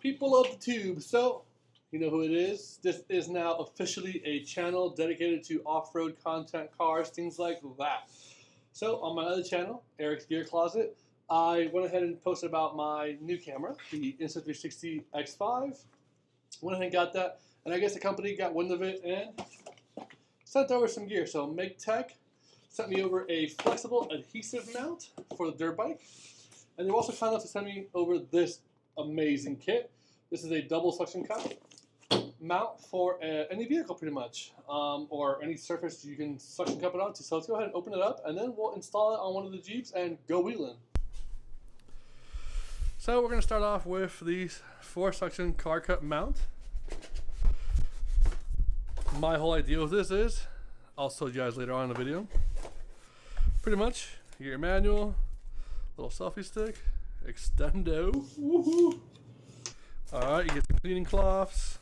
People of the tube, so you know who it is. This is now officially a channel dedicated to off-road content, cars, things like that. So on my other channel, Eric's Gear Closet, I went ahead and posted about my new camera, the Insta360 X5. Went ahead and got that, and I guess the company got wind of it and sent over some gear. So Maectech sent me over a flexible adhesive mount for the dirt bike, and they were also kind enough to send me over this amazing kit. This is a double suction cup mount for any vehicle pretty much, or any surface you can suction cup it onto. So let's go ahead and open it up, and then we'll install it on one of the Jeeps and go wheeling. So we're going to start off with the 4-suction car cup mount. My whole idea with this is, I'll show you guys later on in the video. Pretty much, you get your manual, little selfie stick, extendo. Woohoo! Alright, you get some cleaning cloths.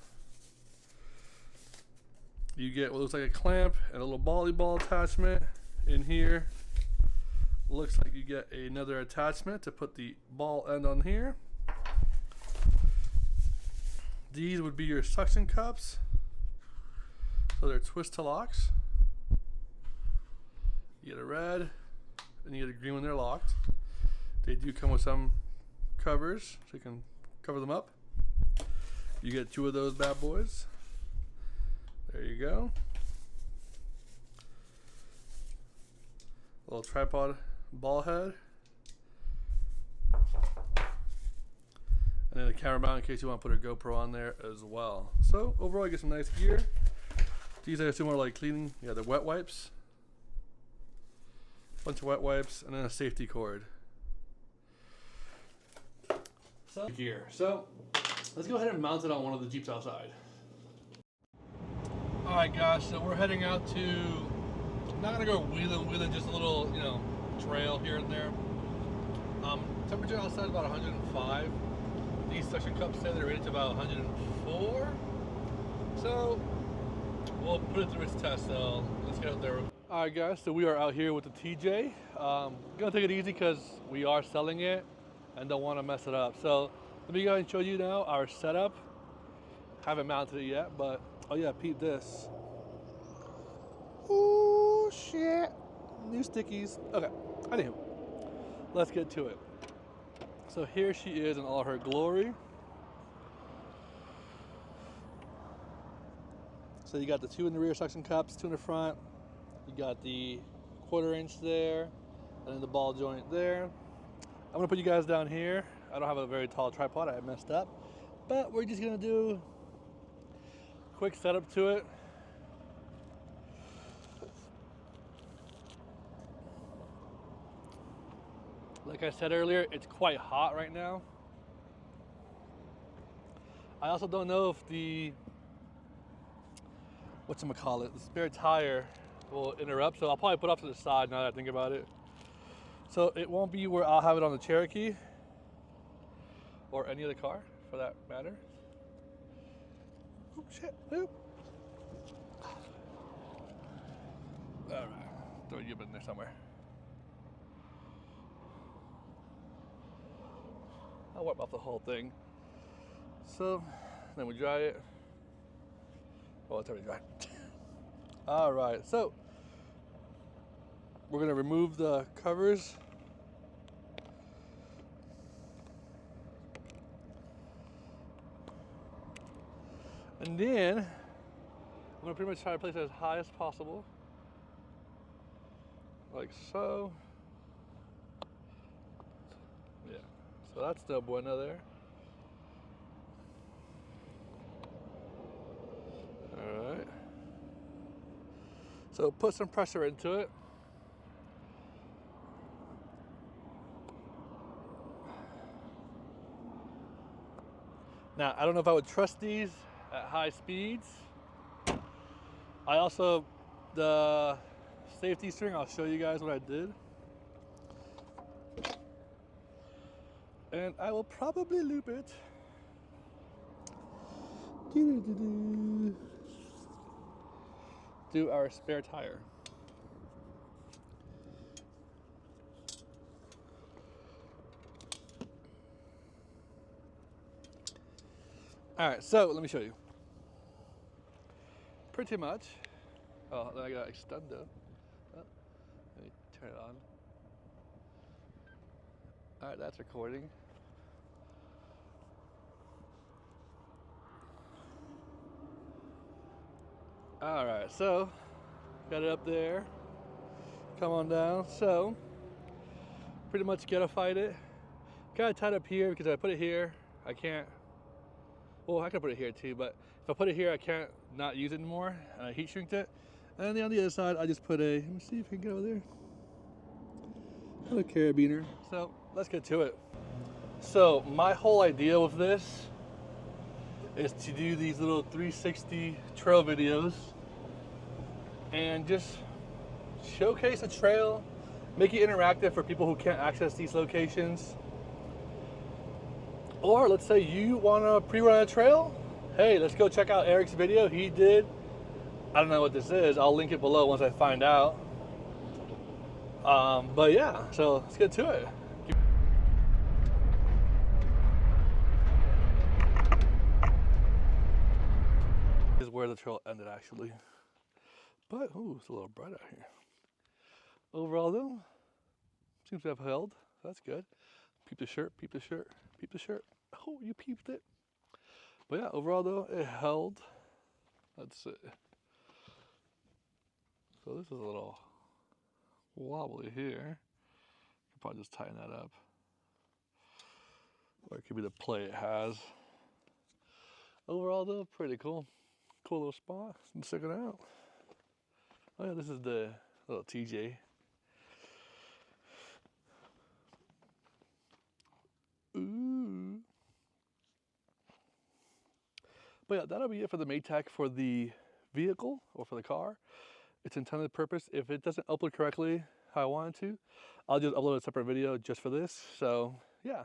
You get what looks like a clamp and a little volleyball attachment in here. Looks like you get another attachment to put the ball end on here. These would be your suction cups. So they're twist to locks. You get a red and you get a green when they're locked. They do come with some covers, so you can cover them up. You get 2 of those bad boys. There you go. Little tripod ball head. And then a camera mount in case you want to put a GoPro on there as well. So overall you get some nice gear. These I assume are like cleaning, yeah, the wet wipes. Bunch of wet wipes and then a safety cord. So gear. So let's go ahead and mount it on one of the Jeeps outside. Alright guys, so we're heading out to, I'm not gonna go wheeling, just a little, trail here and there. Temperature outside is about 105. These suction cups say they're rated to about 104. So we'll put it through its test, so let's get out there. Alright guys, so we are out here with the TJ. Gonna take it easy because we are selling it and don't want to mess it up. So let me go ahead and show you now our setup. Haven't mounted it yet, but oh yeah, peep this. Oh shit. New stickies. Okay, anywho, let's get to it. So here she is in all her glory. So you got the 2 in the rear suction cups, 2 in the front. You got the 1/4 inch there, and then the ball joint there. I'm gonna put you guys down here. I don't have a very tall tripod, I messed up. But we're just gonna do a quick setup to it. Like I said earlier, it's quite hot right now. I also don't know if the, the spare tire will interrupt, so I'll probably put it off to the side now that I think about it. So it won't be where I'll have it on the Cherokee or any other car for that matter. Oh shit, nope. Alright, throw you in there somewhere. I'll wipe off the whole thing. So then we dry it. Oh, it's already dry. Alright, so we're gonna remove the covers. And then I'm gonna pretty much try to place it as high as possible. Like so. Yeah, so that's no bueno there. Alright. So put some pressure into it. Now, I don't know if I would trust these at high speeds. I also, the safety string, I'll show you guys what I did. And I will probably loop it. Do our spare tire. All right, so let me show you. Pretty much. Oh, then I got extendo. Oh, let me turn it on. All right, that's recording. All right, so got it up there. Come on down. So pretty much gotta fight it. Kind of tied up here because if I put it here, I can't. Well, I can put it here too, but if I put it here, I can't not use it anymore, and I heat shrinked it. And then on the other side, I just put a. Let me see if I can get over there. A carabiner. So let's get to it. So my whole idea with this is to do these little 360 trail videos and just showcase a trail, make it interactive for people who can't access these locations. Or let's say you want to pre-run a trail. Hey, let's go check out Eric's video. He did. I don't know what this is. I'll link it below once I find out. But yeah, so let's get to it. This is where the trail ended actually. But, ooh, it's a little bright out here. Overall though, seems to have held. That's good. Peep the shirt, peep the shirt, peep the shirt. Oh, you peeped it. But yeah, overall though, it held. Let's see. So this is a little wobbly here. Could probably just tighten that up. Or it could be the play it has. Overall though, pretty cool. Cool little spot. Let's check it out. Oh yeah, this is the little TJ. Ooh. But yeah, that'll be it for the Maectech for the vehicle or for the car. Its intended purpose, if it doesn't upload correctly how I want it to, I'll just upload a separate video just for this. So yeah.